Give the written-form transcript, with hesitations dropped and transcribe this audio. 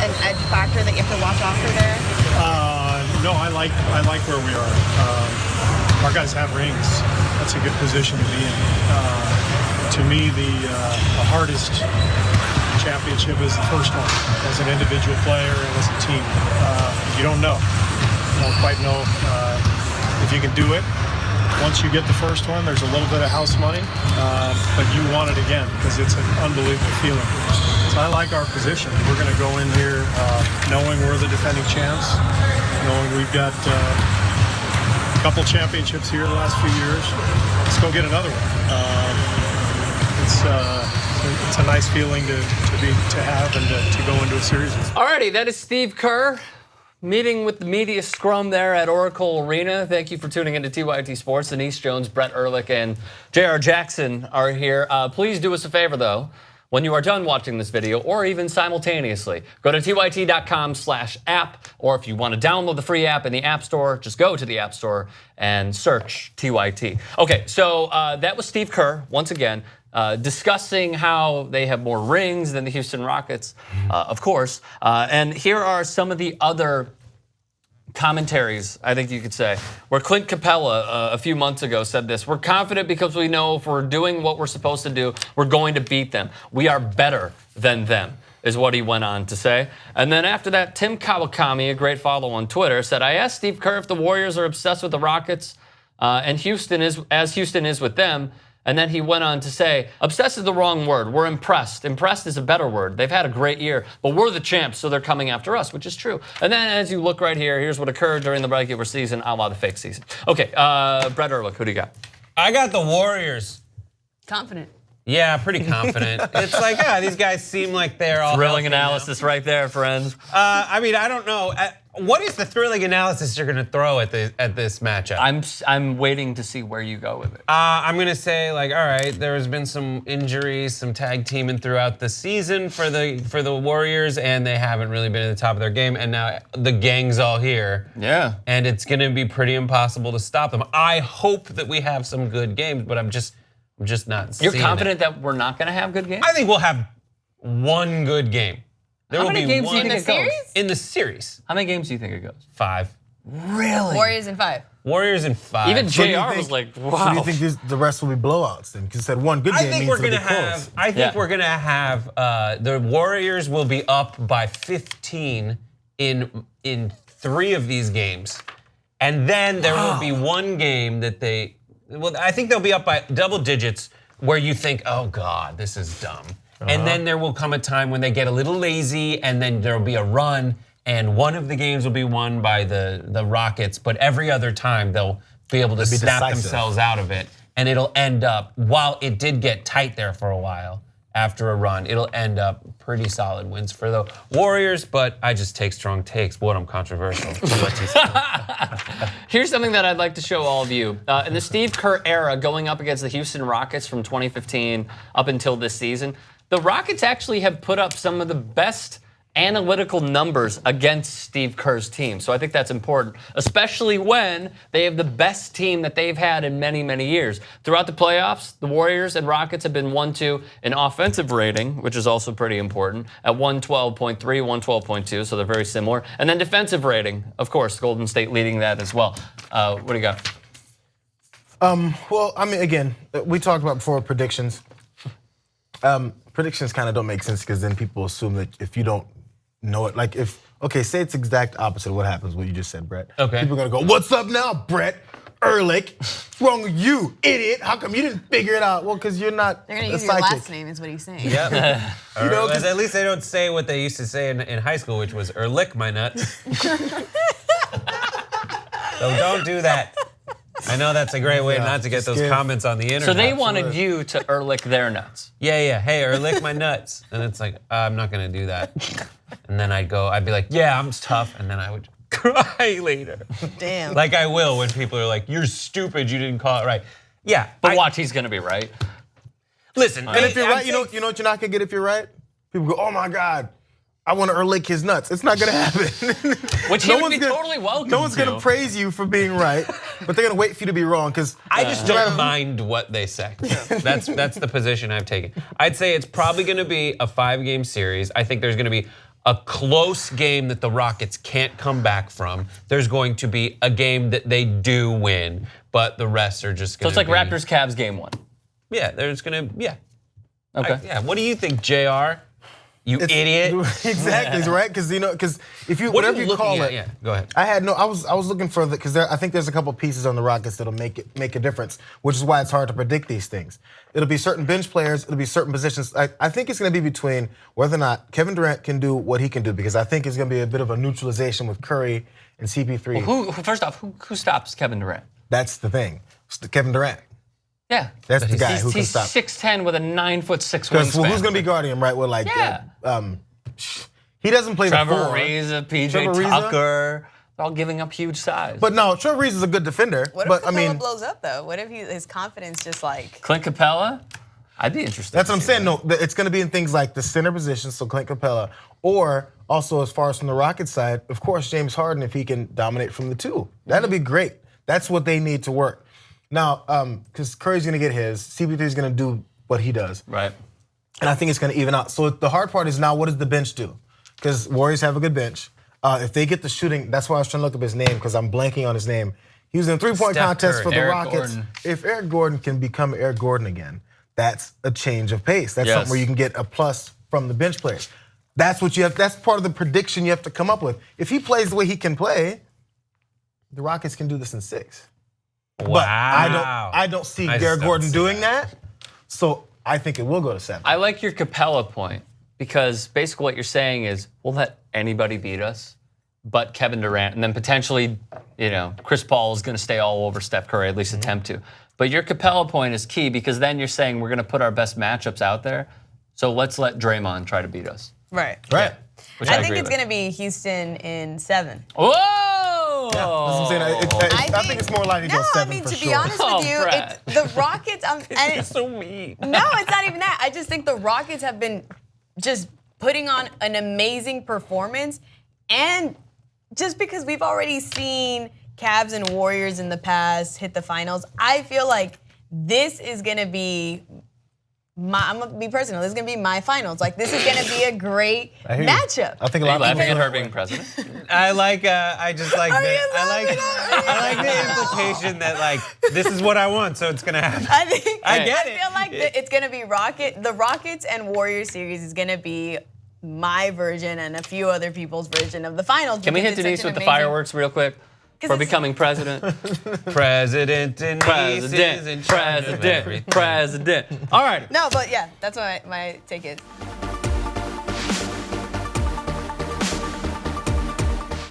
an edge factor that you have to watch out for there? No, I like where we are. Our guys have rings. That's a good position to be in. To me, the hardest championship is the first one, as an individual player and as a team. You don't know. You don't quite know if you can do it. Once you get the first one, there's a little bit of house money, but you want it again because it's an unbelievable feeling. So I like our position. We're going to go in here knowing we're the defending champs, knowing we've got a couple championships here the last few years. Let's go get another one. It's a nice feeling to have and to go into a series. Alrighty, that is Steve Kerr meeting with the media scrum there at Oracle Arena. Thank you for tuning into TYT Sports. Denise Jones, Brett Erlich, and Jayar Jackson are here. Please do us a favor though. When you are done watching this video, or even simultaneously, go to tyt.com/app, or if you want to download the free app in the App Store, just go to the App Store and search TYT. Okay, so that was Steve Kerr, once again, discussing how they have more rings than the Houston Rockets, of course. And here are some of the other commentaries, I think you could say, where Clint Capella a few months ago said this: we're confident because we know if we're doing what we're supposed to do, we're going to beat them. We are better than them, is what he went on to say. And then after that, Tim Kawakami, a great follow on Twitter, said, I asked Steve Kerr if the Warriors are obsessed with the Rockets and Houston is with them. And then he went on to say, obsessed is the wrong word. We're impressed. Impressed is a better word. They've had a great year, but we're the champs, so they're coming after us, which is true. And then as you look right here, here's what occurred during the regular season, a la the fake season. Okay, Brett Erlich, who do you got? I got the Warriors. Confident. Yeah, pretty confident. It's like, these guys seem like they're all thrilling analysis now. Right there, friends. I mean, I don't know. What is the thrilling analysis you're going to throw at this matchup? I'm waiting to see where you go with it. I'm going to say, like, all right, there's been some injuries, some tag teaming throughout the season for the Warriors, and they haven't really been at the top of their game. And now the gang's all here. Yeah. And it's going to be pretty impossible to stop them. I hope that we have some good games, but I'm just not seeing it. You're confident that we're not going to have good games? I think we'll have one good game. How many games do you think it goes? In the series. How many games do you think it goes? 5. Really? Warriors in 5. Warriors in 5. Even JR was like, wow. So do you think the rest will be blowouts then? Because you said one good game means it'll be close. I think we're gonna have the Warriors will be up by 15 in 3 of these games, and then there will be one game that I think they'll be up by double digits where you think, oh God, this is dumb. And then there will come a time when they get a little lazy, and then there will be a run, and one of the games will be won by the Rockets, but every other time they'll be able to snap themselves out of it, and it'll end up, while it did get tight there for a while after a run, it'll end up pretty solid wins for the Warriors, but I just take strong takes. What, I'm controversial. Here's something that I'd like to show all of you. In the Steve Kerr era, going up against the Houston Rockets from 2015 up until this season, the Rockets actually have put up some of the best analytical numbers against Steve Kerr's team. So I think that's important, especially when they have the best team that they've had in many, many years. Throughout the playoffs, the Warriors and Rockets have been 1-2 in offensive rating, which is also pretty important, at 112.3, 112.2, so they're very similar. And then defensive rating, of course, Golden State leading that as well. What do you got? Well, I mean, again, we talked about before predictions. Predictions kind of don't make sense because then people assume that if you don't know it, like say it's exact opposite of what happens, what you just said, Brett. Okay. People are gonna go, what's up now, Brett Erlich? What's wrong with you, idiot? How come you didn't figure it out? Well, because you're not They're gonna a use your psychic. last name is what he's saying. Yep. You know, at least they don't say what they used to say in high school, which was Erlich my nuts. So don't do that. I know that's a great way not to get those comments on the internet. So they wanted you to Erlich their nuts. Yeah. Hey, Erlich my nuts. And it's like, I'm not gonna do that. And then I'd be like, yeah, I'm tough. And then I would cry later. Damn. Like I will when people are like, you're stupid, you didn't call it right. Yeah. But watch, he's gonna be right. Listen. And if you're right, you know what you're not gonna get if you're right? People go, oh my God, I want to Erlich his nuts. It's not gonna happen. Which he would be totally welcome No one's gonna praise you for being right, but they're gonna wait for you to be wrong because I just don't mind what they say. That's the position I've taken. I'd say it's probably gonna be a 5-game series. I think there's gonna be a close game that the Rockets can't come back from. There's going to be a game that they do win, but the rest are just going to So it's like Raptors-Cavs game 1. Yeah, there's going to, yeah. Okay. Yeah, what do you think, JR? You idiot. Exactly, right? Because if you What are whatever you you call looking at? it, Yeah, go ahead. I was looking for because I think there's a couple pieces on the Rockets that'll make a difference, which is why it's hard to predict these things. It'll be certain bench players, it'll be certain positions. I think it's going to be between whether or not Kevin Durant can do what he can do, because I think it's going to be a bit of a neutralization with Curry and CP3. Well, first off, who stops Kevin Durant? That's the thing. It's Kevin Durant. Yeah. That's the guy who can He's stop. 6'10" with a 9'6" Because wingspan. who's going to be guarding him, right? With like, Yeah. He doesn't play Trevor the 4. Ariza, PJ Trevor Ariza? Tucker, they're all giving up huge size. But no, Trevor Ariza is a good defender. What but if I Capella mean, blows up though? What if his confidence just like? Clint Capella, I'd be interested. that's what to I'm see saying. that. No, it's going to be in things like the center position, so Clint Capella, or also as far as from the Rockets side, of course, James Harden, if he can dominate from the 2. That'll be great. That's what they need to work. Now, because Curry's going to get his, CP3 is going to do what he does. Right. And I think it's going to even out. So the hard part is now, what does the bench do? Because Warriors have a good bench. If they get the shooting, that's why I was trying to look up his name, because I'm blanking on his name. He was in a 3-point Steph contest Curry. for the Eric Rockets. Gordon. If Eric Gordon can become Eric Gordon again, that's a change of pace. That's Yes. something where you can get a plus from the bench players. That's what you have. That's part of the prediction you have to come up with. If he plays the way he can play, the Rockets can do this in 6. Wow. But I don't see I just Eric don't Gordon see doing that. So I think it will go to 7. I like your Capella point, because basically what you're saying is we'll let anybody beat us but Kevin Durant, and then potentially, Chris Paul is going to stay all over Steph Curry, at least attempt to. But your Capella point is key, because then you're saying we're going to put our best matchups out there, so let's let Draymond try to beat us. Right. Right. Which I think agree it's with. going to be Houston in 7. Whoa! That's what I'm saying. I think it's more likely to go 7 I mean, for to sure. be honest Oh, with you, Brad. the Rockets. And so mean. no, it's not even that. I just think the Rockets have been just putting on an amazing performance, and just because we've already seen Cavs and Warriors in the past hit the finals, I feel like this is gonna be I'm gonna be personal. This is gonna be my finals. Like, this is gonna be a great I hear you. matchup. I think a Are you lot of laughing people at her being president? I just like Are the, you laughing I like the implication that like this is what I want, so it's gonna happen. I think I get I it. feel like it's gonna be the Rockets and Warriors series is gonna be my version and a few other people's version of the finals. Can we because hit it's Denise such an with the amazing- fireworks real quick? For it's- becoming president? President Denise is in charge of everything. President. All right. No, but yeah, that's what my take is.